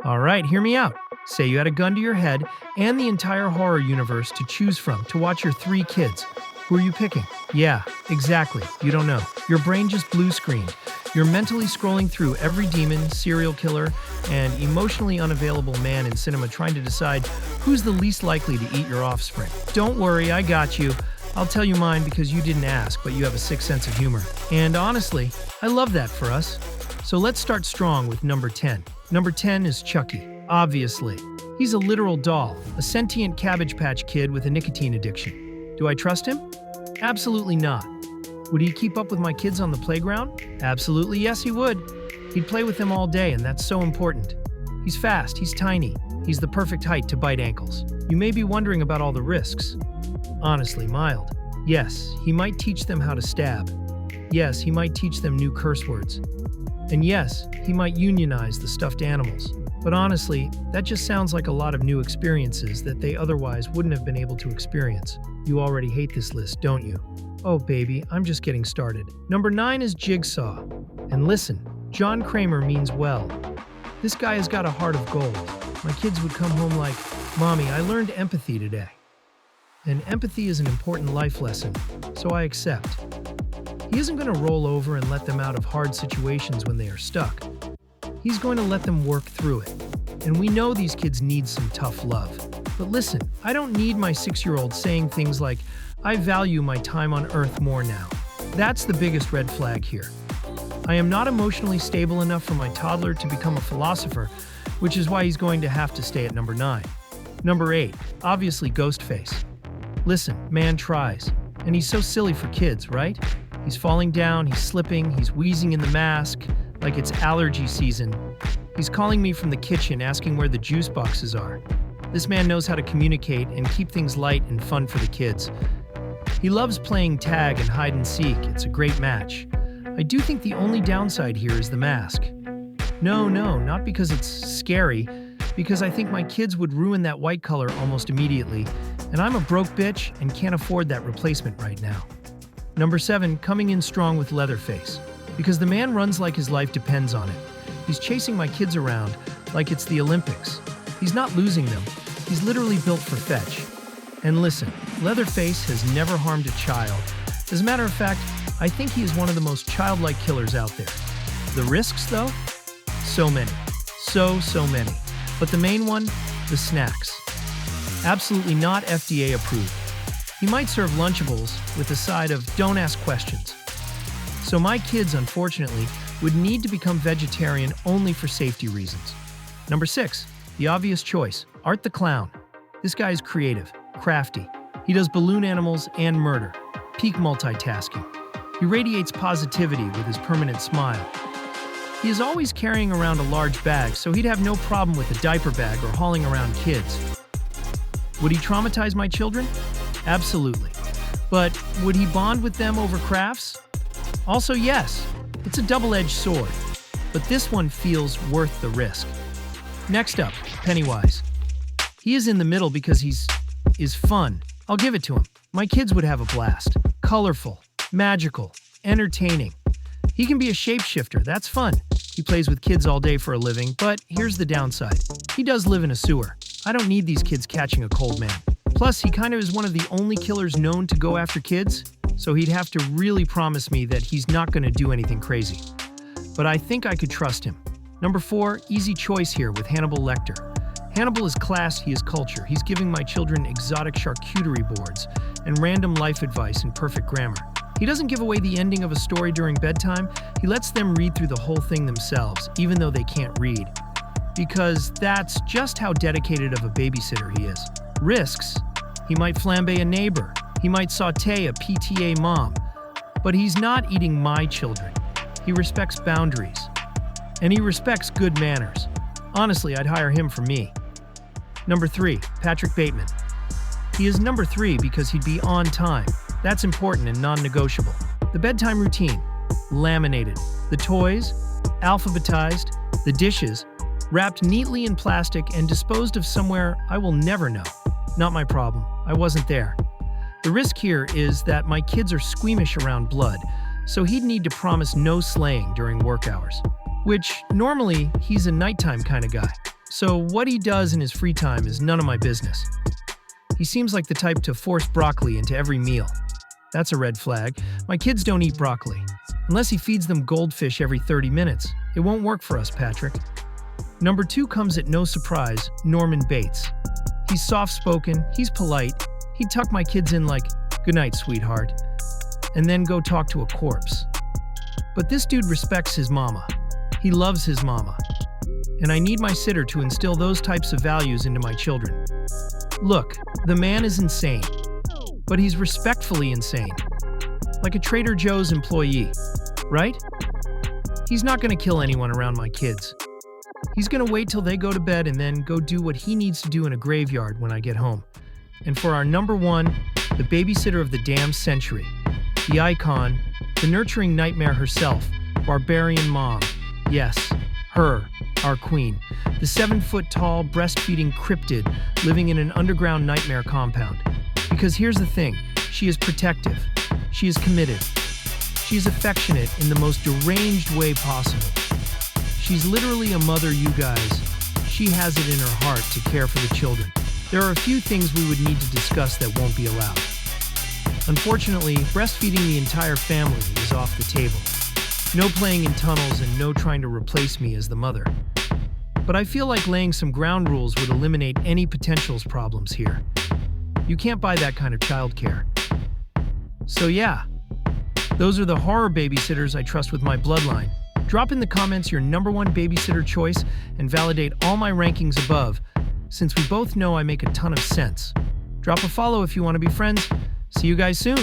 All right, hear me out. Say you had a gun to your head and the entire horror universe to choose from to watch your three kids. Who are you picking? Yeah, exactly. You don't know. Your brain just blue screened. You're mentally scrolling through every demon, serial killer, and emotionally unavailable man in cinema trying to decide who's the least likely to eat your offspring. Don't worry, I got you. I'll tell you mine because you didn't ask, but you have a sick sense of humor. And honestly, I love that for us. So let's start strong with number 10. Number 10 is Chucky, obviously. He's a literal doll, a sentient Cabbage Patch Kid with a nicotine addiction. Do I trust him? Absolutely not. Would he keep up with my kids on the playground? Absolutely yes, he would. He'd play with them all day, and that's so important. He's fast, he's tiny, he's the perfect height to bite ankles. You may be wondering about all the risks. Honestly, mild. Yes, he might teach them how to stab. Yes, he might teach them new curse words. And yes, he might unionize the stuffed animals. But honestly, that just sounds like a lot of new experiences that they otherwise wouldn't have been able to experience. You already hate this list, don't you? Oh baby, I'm just getting started. Number 9 is Jigsaw. And listen, John Kramer means well. This guy has got a heart of gold. My kids would come home like, "Mommy, I learned empathy today." And empathy is an important life lesson, so I accept. He isn't going to roll over and let them out of hard situations when they are stuck. He's going to let them work through it. And we know these kids need some tough love. But listen, I don't need my 6-year-old saying things like, "I value my time on Earth more now." That's the biggest red flag here. I am not emotionally stable enough for my toddler to become a philosopher, which is why he's going to have to stay at number 9. Number 8, obviously Ghostface. Listen, man tries. And he's so silly for kids, right? He's falling down, he's slipping, he's wheezing in the mask, like it's allergy season. He's calling me from the kitchen asking where the juice boxes are. This man knows how to communicate and keep things light and fun for the kids. He loves playing tag and hide and seek. It's a great match. I do think the only downside here is the mask. No, not because it's scary, because I think my kids would ruin that white color almost immediately, and I'm a broke bitch and can't afford that replacement right now. Number 7, coming in strong with Leatherface, because the man runs like his life depends on it. He's chasing my kids around like it's the Olympics. He's not losing them. He's literally built for fetch. And listen, Leatherface has never harmed a child. As a matter of fact, I think he is one of the most childlike killers out there. The risks, though? So many. So many. But the main one? The snacks. Absolutely not FDA approved. He might serve Lunchables with a side of "don't ask questions." So my kids, unfortunately, would need to become vegetarian only for safety reasons. Number 6, the obvious choice, Art the Clown. This guy is creative, crafty. He does balloon animals and murder. Peak multitasking. He radiates positivity with his permanent smile. He is always carrying around a large bag, so he'd have no problem with a diaper bag or hauling around kids. Would he traumatize my children? Absolutely. But would he bond with them over crafts? Also yes. It's a double-edged sword. But this one feels worth the risk. Next up, Pennywise. He is in the middle because he's fun. I'll give it to him. My kids would have a blast. Colorful, magical, entertaining. He can be a shapeshifter, that's fun. He plays with kids all day for a living, but here's the downside. He does live in a sewer. I don't need these kids catching a cold man. Plus, he kind of is one of the only killers known to go after kids, so he'd have to really promise me that he's not going to do anything crazy. But I think I could trust him. Number 4, easy choice here with Hannibal Lecter. Hannibal is class, he is culture. He's giving my children exotic charcuterie boards and random life advice in perfect grammar. He doesn't give away the ending of a story during bedtime. He lets them read through the whole thing themselves, even though they can't read. Because that's just how dedicated of a babysitter he is. Risks. He might flambe a neighbor. He might saute a PTA mom. But he's not eating my children. He respects boundaries. And he respects good manners. Honestly, I'd hire him for me. Number 3, Patrick Bateman. He is number 3 because he'd be on time. That's important and non-negotiable. The bedtime routine, laminated. The toys, alphabetized. The dishes, wrapped neatly in plastic and disposed of somewhere I will never know. Not my problem. I wasn't there. The risk here is that my kids are squeamish around blood, so he'd need to promise no slaying during work hours. Which, normally, he's a nighttime kind of guy. So what he does in his free time is none of my business. He seems like the type to force broccoli into every meal. That's a red flag. My kids don't eat broccoli. Unless he feeds them goldfish every 30 minutes. It won't work for us, Patrick. Number 2 comes at no surprise, Norman Bates. He's soft-spoken, he's polite, he'd tuck my kids in like, "Good night, sweetheart," and then go talk to a corpse. But this dude respects his mama. He loves his mama. And I need my sitter to instill those types of values into my children. Look, the man is insane, but he's respectfully insane. Like a Trader Joe's employee, right? He's not gonna kill anyone around my kids. He's gonna wait till they go to bed and then go do what he needs to do in a graveyard when I get home. And for our number 1, the babysitter of the damn century, the icon, the nurturing nightmare herself, barbarian mom. Yes, her, our queen, the 7-foot-tall, breastfeeding cryptid living in an underground nightmare compound. Because here's the thing, she is protective, she is committed, she is affectionate in the most deranged way possible. She's literally a mother, you guys. She has it in her heart to care for the children. There are a few things we would need to discuss that won't be allowed. Unfortunately, breastfeeding the entire family is off the table. No playing in tunnels and no trying to replace me as the mother. But I feel like laying some ground rules would eliminate any potential problems here. You can't buy that kind of childcare. So yeah, those are the horror babysitters I trust with my bloodline. Drop in the comments your number 1 babysitter choice and validate all my rankings above, since we both know I make a ton of sense. Drop a follow if you want to be friends. See you guys soon.